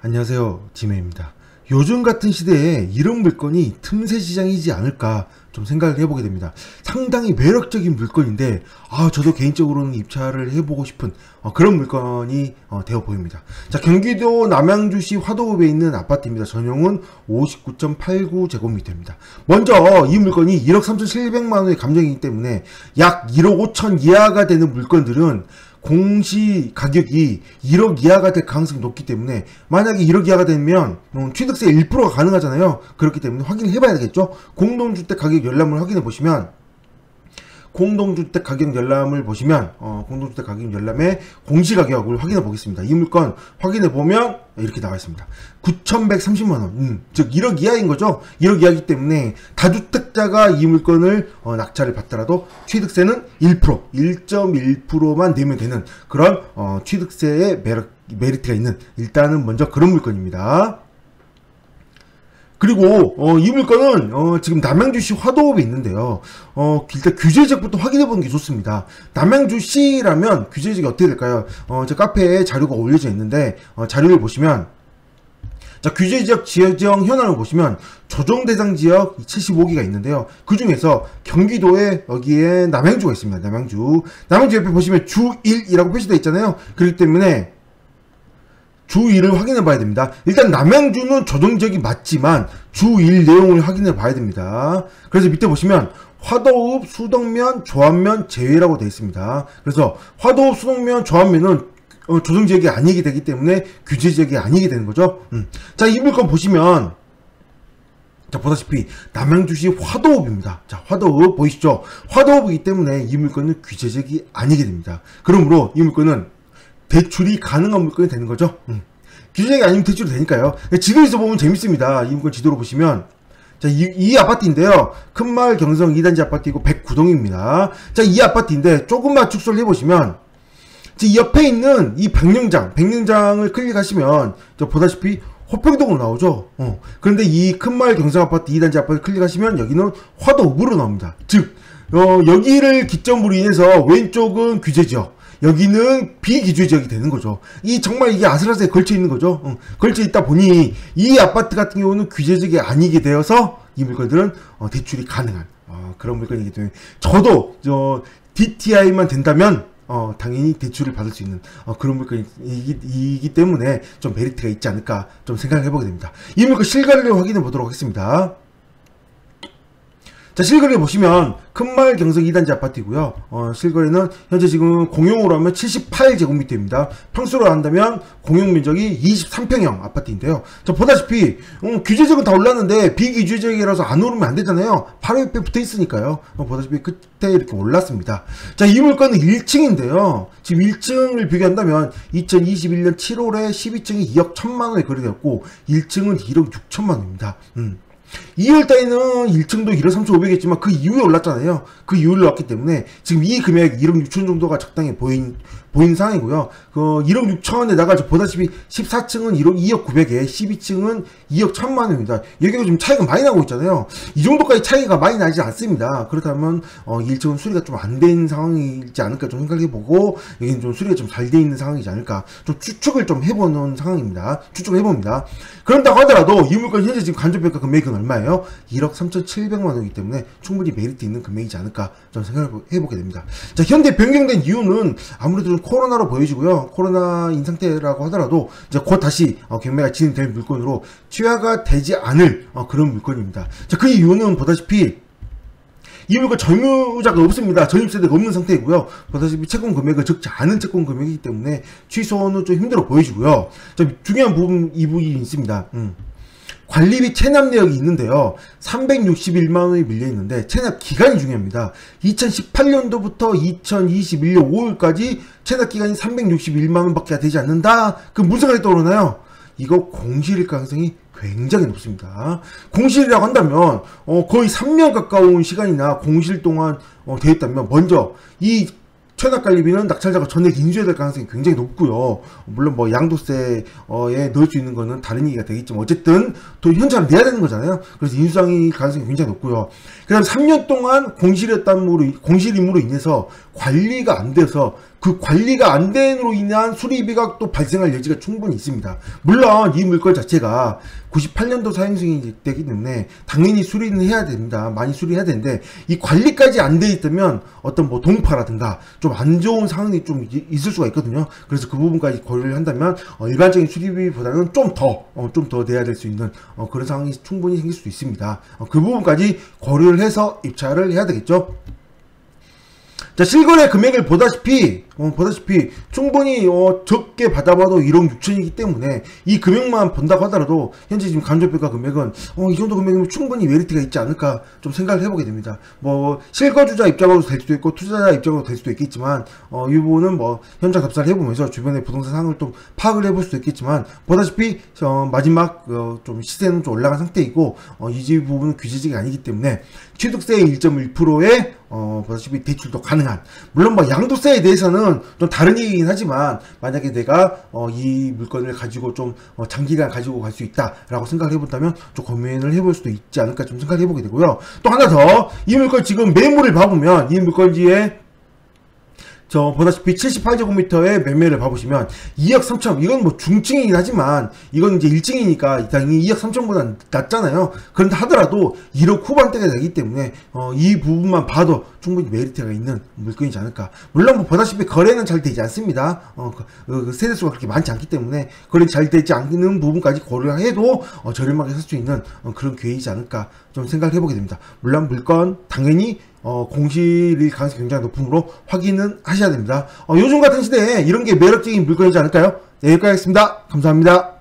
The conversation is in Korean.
안녕하세요, 지메입니다. 요즘 같은 시대에 이런 물건이 틈새 시장이지 않을까 좀 생각을 해보게 됩니다. 상당히 매력적인 물건인데 저도 개인적으로는 입찰을 해보고 싶은 그런 물건이 되어 보입니다. 자, 경기도 남양주시 화도읍에 있는 아파트입니다. 전용은 59.89제곱미터입니다. 먼저 이 물건이 1억 3,700만원의 감정이기 때문에 약 1억 5천 이하가 되는 물건들은 공시 가격이 1억 이하가 될 가능성이 높기 때문에, 만약에 1억 이하가 되면 취득세 1%가 가능하잖아요. 그렇기 때문에 확인을 해봐야 되겠죠. 공동주택 가격 열람을 확인해 보시면, 공동주택 가격 열람을 보시면 공동주택 가격 열람의 공시가격을 확인해 보겠습니다. 이 물건 확인해 보면 이렇게 나와 있습니다. 9,130만원, 즉 1억 이하인 거죠. 1억 이하이기 때문에 다주택자가 이 물건을 낙찰을 받더라도 취득세는 1%, 1.1%만 내면 되는 그런 취득세의 메리트가 있는, 일단은 먼저 그런 물건입니다. 그리고 이 물건은 지금 남양주시 화도읍에 있는데요. 일단 규제지역부터 확인해보는 게 좋습니다. 남양주시라면 규제지역이 어떻게 될까요? 제 카페에 자료가 올려져 있는데 자료를 보시면, 자, 규제지역 지정 현황을 보시면 조정 대상 지역 75개가 있는데요. 그 중에서 경기도에 여기에 남양주가 있습니다. 남양주 옆에 보시면 주 1이라고 표시되어 있잖아요. 그렇기 때문에 주 1을 확인해 봐야 됩니다. 일단 남양주는 조정지역이 맞지만 주 1 내용을 확인해 봐야 됩니다. 그래서 밑에 보시면 화도읍, 수덕면, 조안면 제외라고 되어 있습니다. 그래서 화도읍, 수덕면, 조안면은 조정지역이 아니게 되기 때문에 규제지역이 아니게 되는 거죠. 자, 이 물건 보시면, 자, 보다시피 남양주시 화도읍입니다. 자, 화도읍 보이시죠? 화도읍이기 때문에 이 물건은 규제지역이 아니게 됩니다. 그러므로 이 물건은 대출이 가능한 물건이 되는 거죠. 규제가 아니면 대출이 되니까요. 지도에서 보면 재밌습니다. 이 물건 지도로 보시면, 자, 이 아파트인데요. 큰마을 경성 2단지 아파트이고 109동입니다. 자, 이 아파트인데 조금만 축소를 해보시면, 이 옆에 있는 이 백령장을 클릭하시면 보다시피 호평동으로 나오죠. 그런데 이 큰마을 경성 아파트 2단지 아파트 클릭하시면 여기는 화도읍으로 나옵니다. 즉 여기를 기점으로 인해서 왼쪽은 규제지역, 여기는 비규제지역이 되는 거죠. 정말 이게 아슬아슬하게 걸쳐 있는 거죠. 걸쳐 있다 보니 이 아파트 같은 경우는 규제지역이 아니게 되어서 이 물건들은 대출이 가능한 그런 물건이기 때문에, 저도 DTI만 된다면 당연히 대출을 받을 수 있는 그런 물건이기 때문에 좀 메리트가 있지 않을까 좀 생각을 해보게 됩니다. 이 물건 실거래를 확인해 보도록 하겠습니다. 자, 실거래 보시면 큰마을 경성 2단지 아파트이고요. 실거래는 현재 지금 공용으로 하면 78제곱미터입니다. 평수로 한다면 공용 면적이 23평형 아파트인데요. 자, 보다시피 규제지역은 다 올랐는데 비규제지역이라서 안 오르면 안 되잖아요. 바로 옆에 붙어 있으니까요. 보다시피 끝에 이렇게 올랐습니다. 자, 이 물건은 1층인데요. 지금 1층을 비교한다면 2021년 7월에 12층이 2억 1천만원에 거래되었고 1층은 1억 6천만원입니다. 2월달에는 1층도 1억 3,500이었지만 그 이후에 올랐잖아요. 그 이후에 올랐기 때문에 지금 이 금액 1억 6천 정도가 적당히 보이는 상황이고요. 1억 6천에다가 보다시피 14층은 2억 900에 12층은 2억 1천만원입니다. 여기가 좀 차이가 많이 나고 있잖아요. 이 정도까지 차이가 많이 나지 않습니다. 그렇다면 1층은 수리가 좀 안 된 상황이지 않을까 좀 생각해보고, 여기는 좀 수리가 좀 잘 돼 있는 상황이지 않을까 좀 추측을 좀 해보는 상황입니다. 추측을 해봅니다. 그런다고 하더라도 이 물건 현재 지금 간접평가 금액은 얼마예요? 1억 3,700만원이기 때문에 충분히 메리트 있는 금액이지 않을까 좀 생각을 해보게 됩니다. 자, 현재 변경된 이유는 아무래도 좀 코로나로 보여지고요. 코로나인 상태라고 하더라도 이제 곧 다시 경매가 진행될 물건으로 취하가 되지 않을 그런 물건입니다. 자, 그 이유는 보다시피 이 물건 점유자가 없습니다. 전입세대가 없는 상태이고요. 보다시피 채권 금액은 적지 않은 채권 금액이기 때문에 취소는 좀 힘들어 보이시고요. 자, 중요한 부분, 이 부분이 있습니다. 관리비 체납 내역이 있는데요. 361만원이 밀려있는데 체납 기간이 중요합니다. 2018년도부터 2021년 5월까지 체납 기간이 361만원밖에 되지 않는다. 그 무슨 생각이 떠오르나요? 이거 공실일 가능성이 굉장히 높습니다. 공실이라고 한다면 거의 3년 가까운 시간이나 공실 동안 되었다면 먼저 이 체납관리비는 낙찰자가 전액 인수해야 될 가능성이 굉장히 높고요. 물론 뭐 양도세에 넣을 수 있는 거는 다른 얘기가 되겠지만 어쨌든 또 현찰을 내야 되는 거잖아요. 그래서 인수상의 가능성이 굉장히 높고요. 그 다음 3년 동안 공실임으로 인해서 관리가 안 돼서 그 관리가 안 된으로 인한 수리비가 또 발생할 여지가 충분히 있습니다. 물론 이 물건 자체가 98년도 사용승이 되기 때문에 당연히 수리는 해야 됩니다. 많이 수리해야 되는데 이 관리까지 안 돼 있다면 어떤 뭐 동파라든가 좀 안 좋은 상황이 좀 있을 수가 있거든요. 그래서 그 부분까지 고려를 한다면 일반적인 수리비보다는 좀 더 내야 될 수 있는 그런 상황이 충분히 생길 수도 있습니다. 그 부분까지 고려를 해서 입찰을 해야 되겠죠. 자, 실거래 금액을 보다시피 충분히 적게 받아봐도 1억 6천이기 때문에 이 금액만 본다고 하더라도 현재 지금 간접평가 금액은 이 정도 금액이면 충분히 메리트가 있지 않을까 좀 생각을 해보게 됩니다. 뭐 실거주자 입장으로 될 수도 있고 투자자 입장으로 될 수도 있겠지만 이 부분은 뭐 현장 답사를 해보면서 주변의 부동산 상황을 좀 파악을 해볼 수도 있겠지만 보다시피 마지막 좀 시세는 좀 올라간 상태이고 이 부분은 규제지가 아니기 때문에 취득세 1.1%에 보다시피 대출도 가능한, 물론 뭐 양도세에 대해서는 좀 다른 얘기긴 하지만 만약에 내가 이 물건을 가지고 좀 장기간 가지고 갈 수 있다라고 생각을 해본다면 좀 고민을 해볼 수도 있지 않을까 좀 생각을 해보게 되고요. 또 하나 더, 이 물건 지금 매물을 봐보면 이 물건지에 보다시피 78제곱미터의 매매를 봐보시면 2억 3천, 이건 뭐 중층이긴 하지만 이건 이제 1층이니까 당연히 2억 3천보다 낮잖아요. 그런데 하더라도 1억 후반대가 되기 때문에 이 부분만 봐도 충분히 메리트가 있는 물건이지 않을까. 물론 뭐 보다시피 거래는 잘 되지 않습니다. 세대수가 그렇게 많지 않기 때문에 거래 잘 되지 않는 부분까지 고려해도 저렴하게 살 수 있는 그런 기회이지 않을까 좀 생각을 해보게 됩니다. 물론 물건 당연히 공실일 가능성이 굉장히 높으므로 확인은 하셔야 됩니다. 요즘 같은 시대에 이런 게 매력적인 물건이지 않을까요? 네, 여기까지 하겠습니다. 감사합니다.